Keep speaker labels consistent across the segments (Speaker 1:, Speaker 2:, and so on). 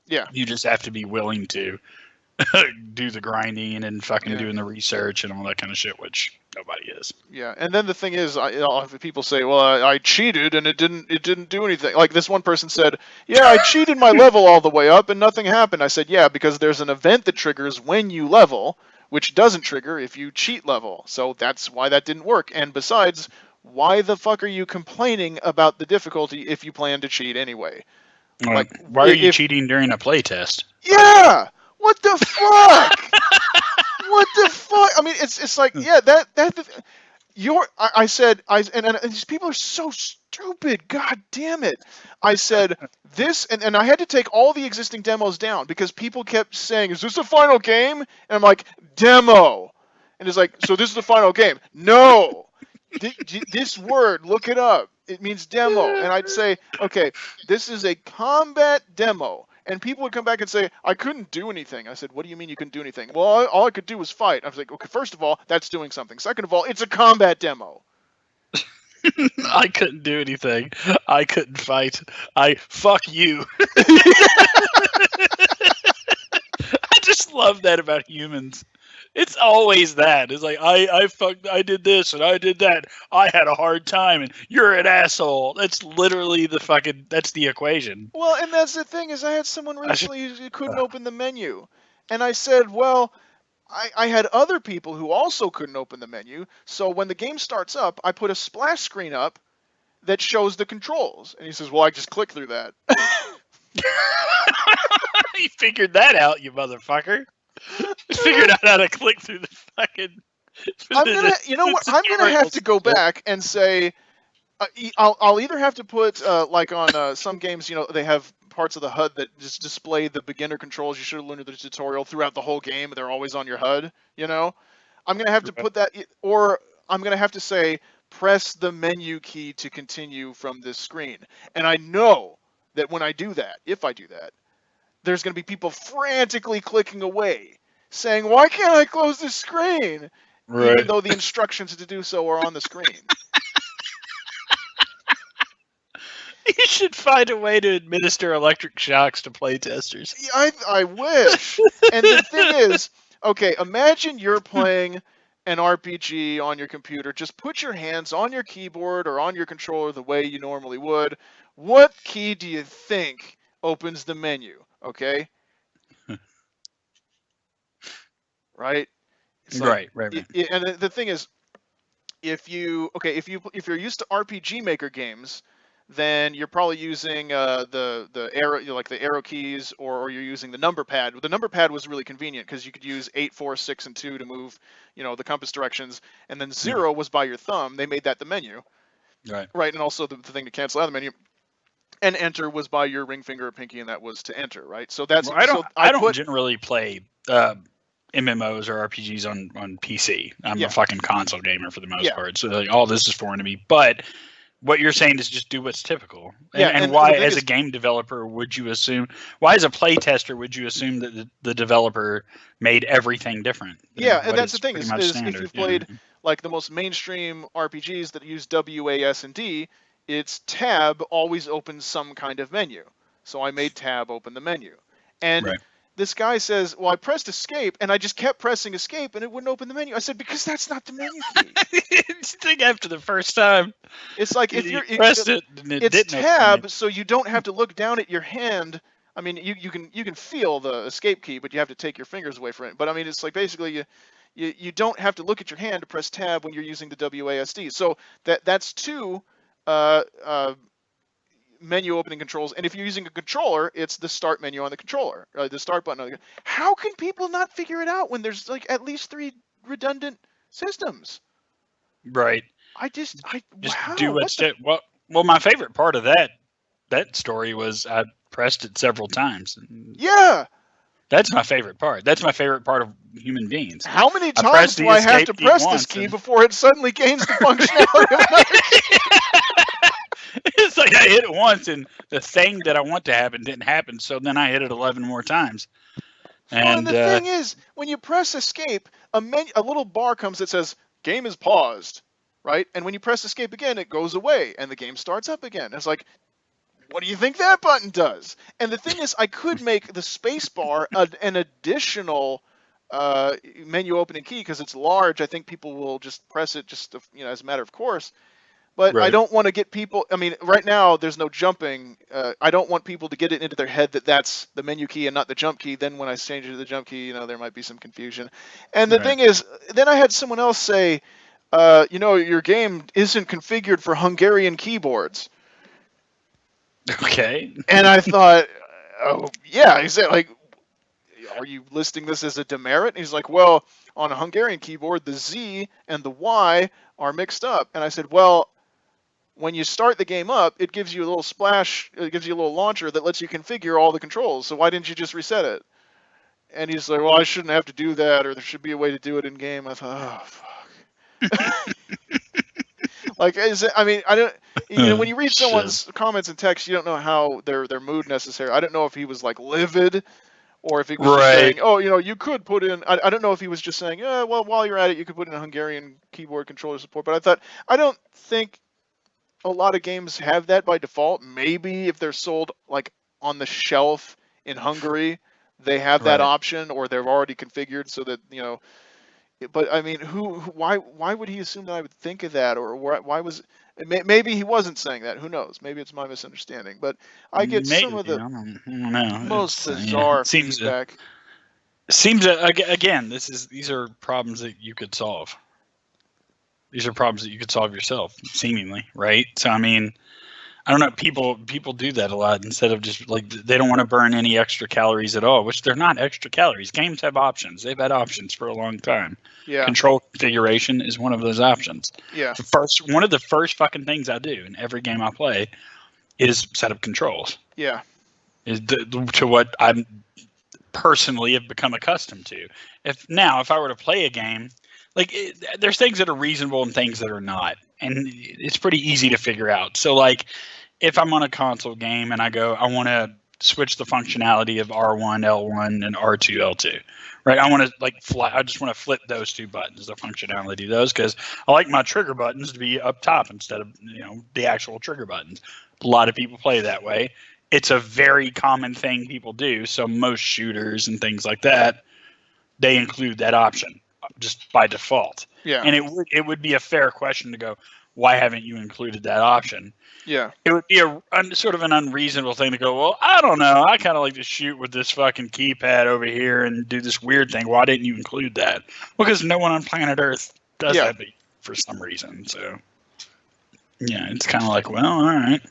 Speaker 1: Yeah.
Speaker 2: You just have to be willing to do the grinding and fucking
Speaker 1: Yeah.
Speaker 2: doing the research and all that kind of shit, which nobody is.
Speaker 1: Yeah, and then the thing is, I'll have people say, "Well, I cheated and it didn't do anything." Like this one person said, "Yeah, I cheated my level all the way up and nothing happened." I said, "Yeah, because there's an event that triggers when you level, which doesn't trigger if you cheat level. So that's why that didn't work. And besides, why the fuck are you complaining about the difficulty if you plan to cheat anyway? Like,
Speaker 2: Why are you
Speaker 1: if
Speaker 2: cheating during a playtest?
Speaker 1: yeah, what the fuck? What the fuck? I mean, it's like, yeah, I said, and these people are so stupid. God damn it. I said this, and I had to take all the existing demos down because people kept saying, "Is this the final game?" And I'm like, "Demo." And it's like, "So this is the final game?" No. This word, look it up. It means demo. And I'd say, "Okay, this is a combat demo." And people would come back and say, "I couldn't do anything." I said, "What do you mean you couldn't do anything?" "Well, all I could do was fight." I was like, "Okay, first of all, that's doing something. Second of all, it's a combat demo."
Speaker 2: I couldn't do anything. I couldn't fight. Fuck you. I just love that about humans. It's always that. It's like I did this and I did that. I had a hard time and you're an asshole. That's literally that's the equation.
Speaker 1: Well, and that's the thing is, I had someone
Speaker 2: I should,
Speaker 1: recently who couldn't open the menu, and I said, "Well, I had other people who also couldn't open the menu. So when the game starts up, I put a splash screen up that shows the controls." And he says, "Well, I just click through that."
Speaker 2: You figured that out, you motherfucker. You figured out how to click through the fucking.
Speaker 1: You know what? I'm gonna have to go back and say, I'll either have to put like on some games, they have parts of the HUD that just display the beginner controls you should have learned in the tutorial throughout the whole game. They're always on your HUD. I'm gonna have to put that, or I'm gonna have to say press the menu key to continue from this screen. And I know that when I do that, if I do that, there's gonna be people frantically clicking away, saying, "Why can't I close this screen?"
Speaker 2: Right.
Speaker 1: Even though the instructions to do so are on the screen.
Speaker 2: You should find a way to administer electric shocks to playtesters.
Speaker 1: I wish. And the thing is, okay, imagine you're playing an RPG on your computer. Just put your hands on your keyboard or on your controller the way you normally would. What key do you think opens the menu? Okay? Right? It's like,
Speaker 2: Right.
Speaker 1: and the thing is, if you're used to RPG Maker games, then you're probably using the arrow, like the arrow keys, or you're using the number pad. The number pad was really convenient because you could use 8, 4, 6, and 2 to move, the compass directions, and then 0 was by your thumb. They made that the menu,
Speaker 2: Right.
Speaker 1: right? And also the thing to cancel out of the menu. And enter was by your ring finger or pinky, and that was to enter, right? So that's
Speaker 2: Well, I don't generally play MMOs or RPGs on PC. I'm a fucking console gamer for the most part. So like, all this is foreign to me. But what you're saying is just do what's typical. And why, as a game developer, would you assume? Why, as a playtester, would you assume that the developer made everything different?
Speaker 1: Yeah, and that's the thing is if you've played like the most mainstream RPGs that use WASD, it's tab always opens some kind of menu. So I made tab open the menu. And this guy says, "Well, I pressed escape and I just kept pressing escape and it wouldn't open the menu." I said, "Because that's not the menu key."
Speaker 2: Just think after the first time.
Speaker 1: It's like if
Speaker 2: you pressed it,
Speaker 1: it's tab, so you don't have to look down at your hand. I mean, you can feel the escape key, but you have to take your fingers away from it. But I mean, it's like basically you don't have to look at your hand to press tab when you're using the WASD. So that's two menu opening controls. And if you're using a controller, it's the start menu on the controller, the start button on the. How can people not figure it out when there's like at least 3 redundant systems?
Speaker 2: Right.
Speaker 1: I just wow,
Speaker 2: do what's well, my favorite part of that story was I pressed it several times.
Speaker 1: Yeah.
Speaker 2: That's my favorite part. That's my favorite part of human beings.
Speaker 1: How many times do I have to press this key before it suddenly gains the functionality of another key?
Speaker 2: It's like I hit it once and the thing that I want to happen didn't happen, so then I hit it 11 more times.
Speaker 1: And the thing is, when you press escape, a little bar comes that says game is paused, right? And when you press escape again, it goes away and the game starts up again. It's like, what do you think that button does? And the thing is, I could make the space bar an additional menu opening key because it's large. I think people will just press it just as a matter of course. But I don't want to get people. I mean, right now there's no jumping. I don't want people to get it into their head that that's the menu key and not the jump key. Then when I change it to the jump key, there might be some confusion. And the thing is, then I had someone else say, your game isn't configured for Hungarian keyboards.
Speaker 2: Okay.
Speaker 1: And I thought, oh yeah, he said, like, are you listing this as a demerit? And he's like, well, on a Hungarian keyboard, the Z and the Y are mixed up. And I said, well, when you start the game up, it gives you a little splash, it gives you a little launcher that lets you configure all the controls. So why didn't you just reset it? And he's like, well, I shouldn't have to do that, or there should be a way to do it in game. I thought, oh, fuck. Like, I don't, when you read someone's comments and text, you don't know how their mood necessarily. I don't know if he was like livid, or if he was just saying, oh, you could put in. I don't know if he was just saying, well, while you're at it, you could put in a Hungarian keyboard controller support. But I thought, I don't think a lot of games have that by default. Maybe if they're sold like on the shelf in Hungary, they have that option, or they're already configured so that But I mean, why would he assume that I would think of that, or why was? Maybe he wasn't saying that. Who knows? Maybe it's my misunderstanding. But I get some of the most bizarre feedback.
Speaker 2: Seems again, these are problems that you could solve. These are problems that you could solve yourself, seemingly, right? So I mean, I don't know. People do that a lot instead of just like they don't want to burn any extra calories at all, which they're not extra calories. Games have options. They've had options for a long time.
Speaker 1: Yeah.
Speaker 2: Control configuration is one of those options.
Speaker 1: Yeah.
Speaker 2: One of the first fucking things I do in every game I play is set up controls.
Speaker 1: Yeah.
Speaker 2: Is to what I'm personally have become accustomed to. If I were to play a game, there's things that are reasonable and things that are not, and it's pretty easy to figure out. So like, if I'm on a console game and I want to switch the functionality of R1, L1, and R2, L2, right? I want to I just want to flip those two buttons, the functionality of those, because I like my trigger buttons to be up top instead of the actual trigger buttons. A lot of people play that way. It's a very common thing people do. So most shooters and things like that, they include that option just by default.
Speaker 1: Yeah.
Speaker 2: And it would be a fair question to go, why haven't you included that option?
Speaker 1: Yeah.
Speaker 2: It would be a sort of an unreasonable thing to go, well, I don't know. I kind of like to shoot with this fucking keypad over here and do this weird thing. Why didn't you include that? Because no one on planet Earth does that for some reason. So, yeah, it's kind of like, well, all right.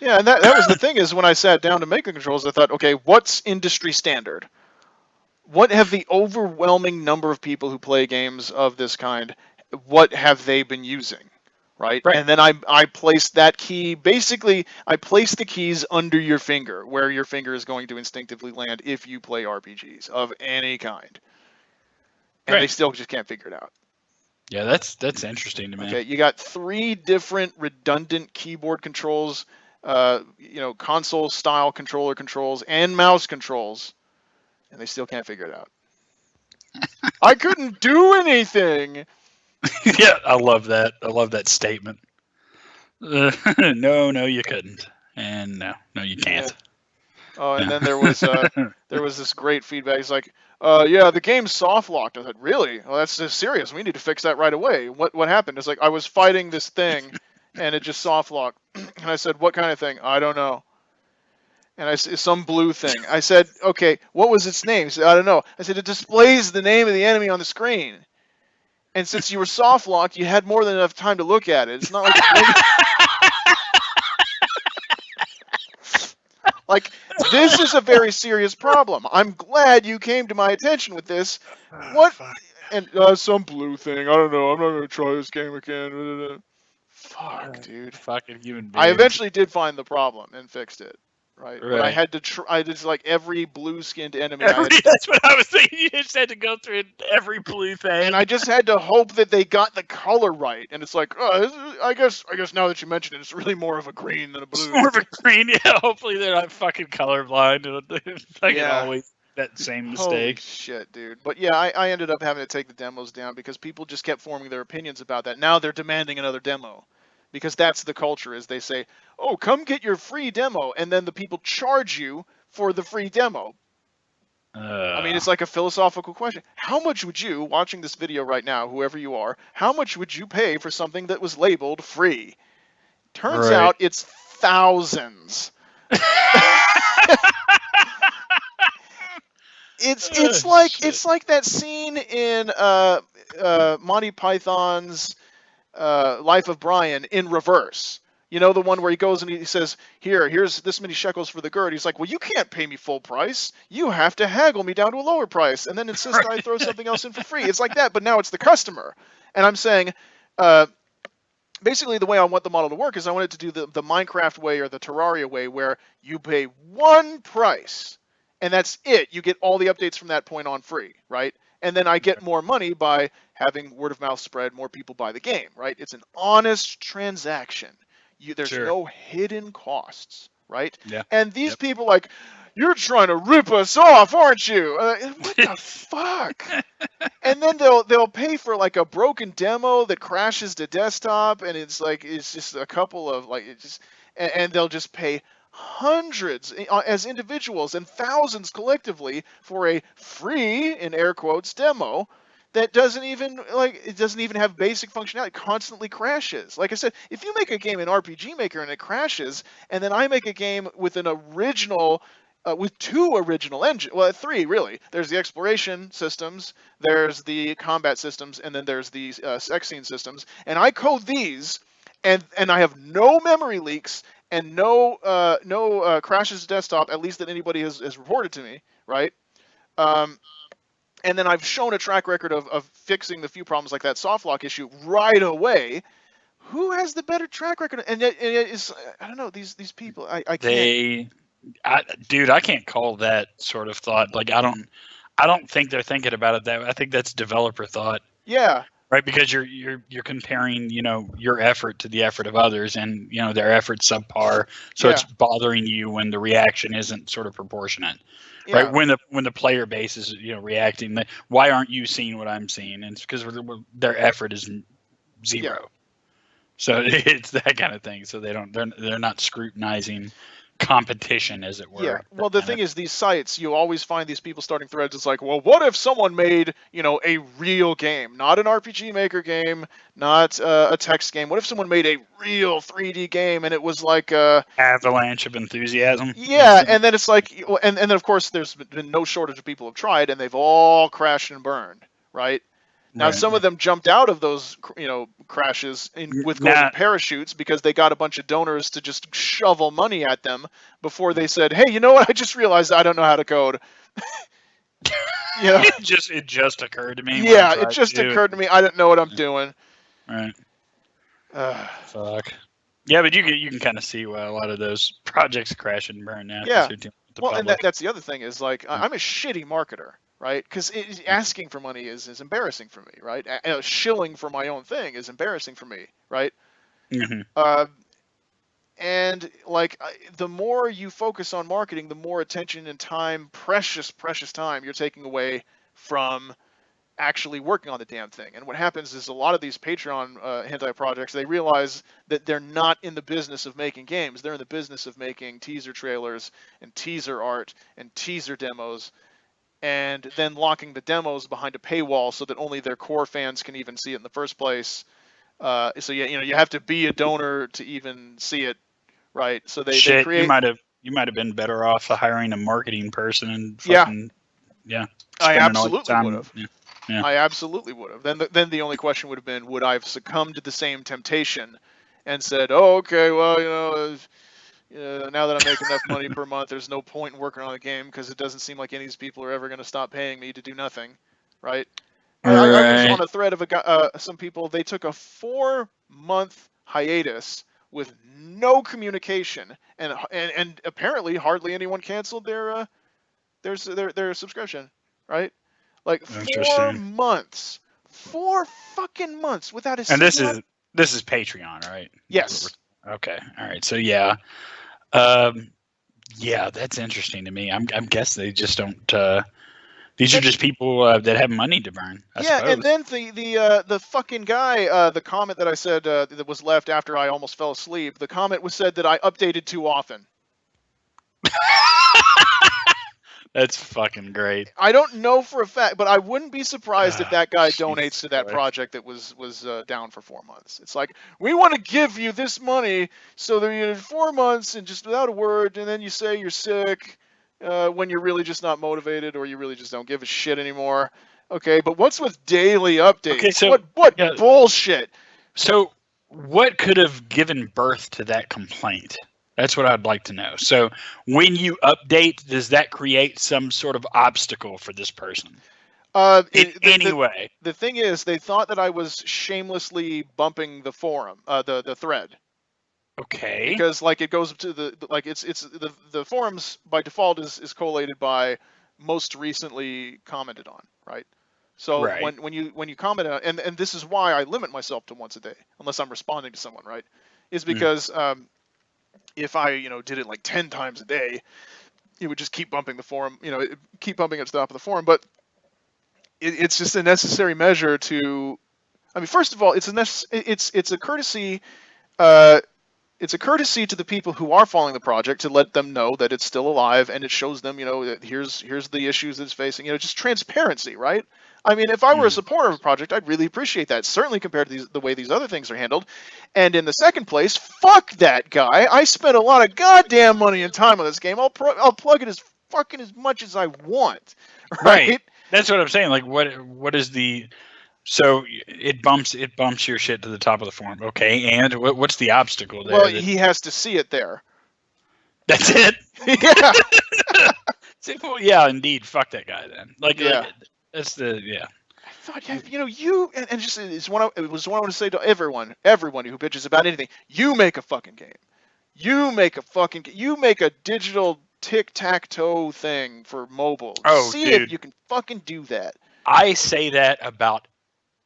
Speaker 1: Yeah, and that was the thing is when I sat down to make the controls, I thought, okay, what's industry standard? What have the overwhelming number of people who play games of this kind, what have they been using? Right? And then I placed that key, basically, I placed the keys under your finger, where your finger is going to instinctively land if you play RPGs of any kind. And they still just can't figure it out.
Speaker 2: Yeah, that's interesting to me.
Speaker 1: Okay, you got 3 different redundant keyboard controls, console-style controller controls, and mouse controls, and they still can't figure it out. I couldn't do anything!
Speaker 2: Yeah, I love that. I love that statement. No, you couldn't, and no, you can't.
Speaker 1: Yeah. Oh, and then there was this great feedback. It's like, the game's soft locked. I said, really? Well, that's just serious. We need to fix that right away. What happened? It's like I was fighting this thing, and it just soft locked. And I said, what kind of thing? I don't know. And I said, some blue thing. I said, okay, what was its name? He said, I don't know. I said, it displays the name of the enemy on the screen. And since you were soft locked, you had more than enough time to look at it. It's not like this is a very serious problem. I'm glad you came to my attention with this. What? And some blue thing. I don't know. I'm not going to try this game again. Fuck, dude.
Speaker 2: Fucking human being.
Speaker 1: I eventually did find the problem and fixed it. Right. But I had to I just like every blue-skinned enemy.
Speaker 2: That's what I was thinking. You just had to go through every blue thing,
Speaker 1: and I just had to hope that they got the color right. And it's like, I guess now that you mention it, it's really more of a green than a blue.
Speaker 2: It's more of a green, yeah. Hopefully they're not fucking colorblind. Always that same mistake.
Speaker 1: Holy shit, dude. But yeah, I ended up having to take the demos down because people just kept forming their opinions about that. Now they're demanding another demo. because that's the culture. Is they say, "Oh, come get your free demo," and then the people charge you for the free demo. I mean, it's like a philosophical question. How much would you, watching this video right now, whoever you are, how much would you pay for something that was labeled free? Turns out it's thousands. It's like that scene in Monty Python's Life of Brian in reverse. You know, the one where he goes and he says, here's this many shekels for the gird. He's like, well, you can't pay me full price. You have to haggle me down to a lower price and then insist I throw something else in for free. It's like that, but now it's the customer. And I'm saying, basically the way I want the model to work is I want it to do the Minecraft way or the Terraria way, where you pay one price and that's it. You get all the updates from that point on free, right? And then I get more money by having word of mouth spread, more people buy the game, right? It's an honest transaction. There's no hidden costs, right?
Speaker 2: Yeah.
Speaker 1: And these people like, you're trying to rip us off, aren't you? What the fuck? And then they'll pay for like a broken demo that crashes to desktop, and it's just a couple of and they'll just pay hundreds as individuals and thousands collectively for a free, in air quotes, demo that doesn't even have basic functionality. It constantly crashes. Like I said, if you make a game in RPG Maker and it crashes, and then I make a game with an original with two original engines, well, three really. There's the exploration systems, there's the combat systems, and then there's the sex scene systems. And I code these, and I have no memory leaks and no crashes to desktop, at least that anybody has reported to me, right? And then I've shown a track record of fixing the few problems like that softlock issue right away. Who has the better track record? And it's, I don't know, these people. I can't.
Speaker 2: Dude, I can't call that sort of thought. Like, I don't think they're thinking about it that way. I think that's developer thought.
Speaker 1: Yeah.
Speaker 2: Right, because you're comparing, your effort to the effort of others, and their effort's subpar, so it's bothering you when the reaction isn't sort of proportionate. Yeah. Right, when the player base is reacting, why aren't you seeing what I'm seeing? And it's because their effort is zero. Yeah. So it's that kind of thing. So they're not scrutinizing competition, as it were.
Speaker 1: Yeah. Well, the thing is, these sites, you always find these people starting threads. It's like, well, what if someone made, a real game, not an RPG Maker game, not a text game. What if someone made a real 3D game and it was like a
Speaker 2: avalanche of enthusiasm?
Speaker 1: Yeah, and then it's like, and then of course there's been no shortage of people who have tried, and they've all crashed and burned, right? Now, some of them jumped out of those, crashes with golden parachutes because they got a bunch of donors to just shovel money at them before they said, "Hey, you know what? I just realized I don't know how to code."
Speaker 2: It just occurred to me.
Speaker 1: Yeah, it just occurred to me. I didn't know what I'm doing.
Speaker 2: Right. Fuck. Yeah, but you can kind of see why a lot of those projects crash and burn now.
Speaker 1: Yeah. Well, and that's the other thing is, like, I'm a shitty marketer. Right, because asking for money is embarrassing for me, right? Shilling for my own thing is embarrassing for me, right?
Speaker 2: Mm-hmm.
Speaker 1: And like, the more you focus on marketing, the more attention and time, precious time, you're taking away from actually working on the damn thing. And what happens is a lot of these Patreon hentai projects, they realize that they're not in the business of making games. They're in the business of making teaser trailers and teaser art and teaser demos, and then locking the demos behind a paywall so that only their core fans can even see it in the first place. So you have to be a donor to even see it, right? So they create.
Speaker 2: You might have been better off hiring a marketing person and fucking,
Speaker 1: I absolutely would have.
Speaker 2: Yeah.
Speaker 1: I absolutely would have. Then the only question would have been, would I have succumbed to the same temptation and said, "Oh, okay, well, now that I'm making enough money per month, there's no point in working on a game because it doesn't seem like any of these people are ever going to stop paying me to do nothing," right?
Speaker 2: Right.
Speaker 1: I was on a thread of some people. They took a 4-month hiatus with no communication, and apparently hardly anyone canceled their subscription, right? Like 4 months, 4 fucking months without a.
Speaker 2: And this is Patreon, right?
Speaker 1: Yes.
Speaker 2: Okay. All right. So yeah, that's interesting to me. I'm guessing they just don't. These are just people that have money to burn. I suppose.
Speaker 1: And then the fucking guy, the comment that I said that was left after I almost fell asleep. The comment was said that I updated too often.
Speaker 2: That's fucking great.
Speaker 1: I don't know for a fact, but I wouldn't be surprised if that guy donates to that project that was down for 4 months. It's like, we want to give you this money so that in 4 months and just without a word, and then you say you're sick when you're really just not motivated or you really just don't give a shit anymore. Okay, but what's with daily updates?
Speaker 2: Okay, so
Speaker 1: what bullshit?
Speaker 2: So what could have given birth to that complaint? That's what I'd like to know. So when you update, does that create some sort of obstacle for this person? Anyway.
Speaker 1: The thing is, they thought that I was shamelessly bumping the forum, the thread.
Speaker 2: Okay.
Speaker 1: Because like it goes to the forums by default is collated by most recently commented on, right? So when you comment on, and this is why I limit myself to once a day, unless I'm responding to someone, right? Is because if I, did it like 10 times a day, it would just keep bumping the forum, keep bumping it to the top of the forum. But it's just a necessary measure to, I mean, first of all, it's a courtesy, it's a courtesy to the people who are following the project to let them know that it's still alive, and it shows them, that here's the issues it's facing, just transparency, right? I mean, if I were a supporter of a project, I'd really appreciate that, certainly compared to the way these other things are handled. And in the second place, fuck that guy. I spent a lot of goddamn money and time on this game. I'll plug it as much as I want. Right?
Speaker 2: That's what I'm saying. Like, what is the... So it bumps your shit to the top of the forum. Okay, and what's the obstacle there?
Speaker 1: Well, he has to see it there.
Speaker 2: That's it?
Speaker 1: Yeah.
Speaker 2: Well, yeah, indeed. Fuck that guy then. That's the
Speaker 1: I thought, and just it was what I want to say to everyone who bitches about anything. You make a fucking game. You make a digital tic-tac-toe thing for mobile.
Speaker 2: Oh,
Speaker 1: see
Speaker 2: dude.
Speaker 1: if you can fucking do that.
Speaker 2: I say that about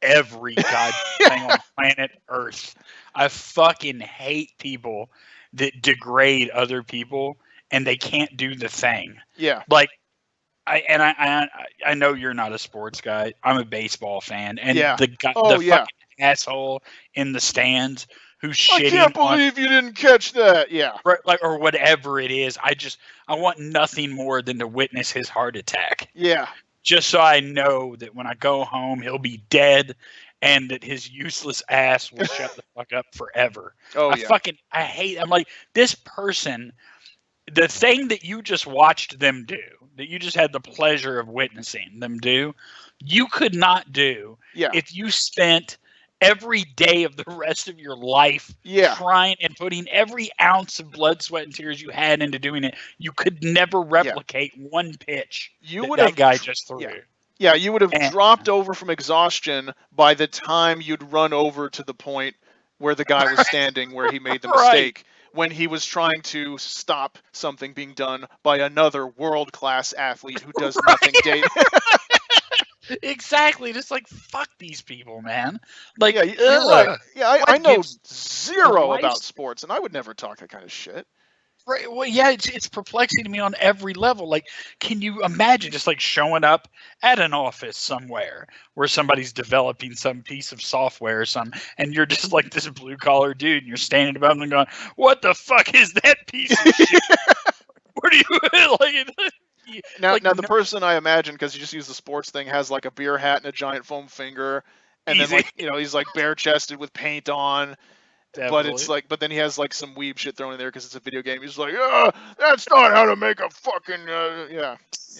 Speaker 2: every goddamn thing on planet Earth. I fucking hate people that degrade other people and they can't do the thing.
Speaker 1: Yeah.
Speaker 2: Like, I know you're not a sports guy. I'm a baseball fan, and the fucking asshole in the stands who's shitting. I
Speaker 1: can't believe you didn't catch that. Yeah.
Speaker 2: Right, or whatever it is. I want nothing more than to witness his heart attack.
Speaker 1: Yeah.
Speaker 2: Just so I know that when I go home, he'll be dead, and that his useless ass will shut the fuck up forever. I hate. I'm like, this person. The thing that you just watched them do, that you just had the pleasure of witnessing them do, you could not do if you spent every day of the rest of your life trying and putting every ounce of blood, sweat, and tears you had into doing it. You could never replicate one pitch that guy just threw.
Speaker 1: Yeah, you would have dropped over from exhaustion by the time you'd run over to the point where the guy was standing, where he made the mistake. When he was trying to stop something being done by another world-class athlete who does nothing daily.
Speaker 2: Exactly. Just like, fuck these people, man. Like,
Speaker 1: I know zero about sports, and I would never talk that kind of shit.
Speaker 2: Right. Well, yeah, it's perplexing to me on every level. Like, can you imagine just like showing up at an office somewhere where somebody's developing some piece of software or something, and you're just like this blue collar dude, and you're standing above them and going, "What the fuck is that piece of shit? Where do you like?"
Speaker 1: Now the person I imagine, because you just use the sports thing, has like a beer hat and a giant foam finger, and then he's like bare chested with paint on. Definitely. But then he has like some weeb shit thrown in there because it's a video game. He's like, that's not how to make a fucking,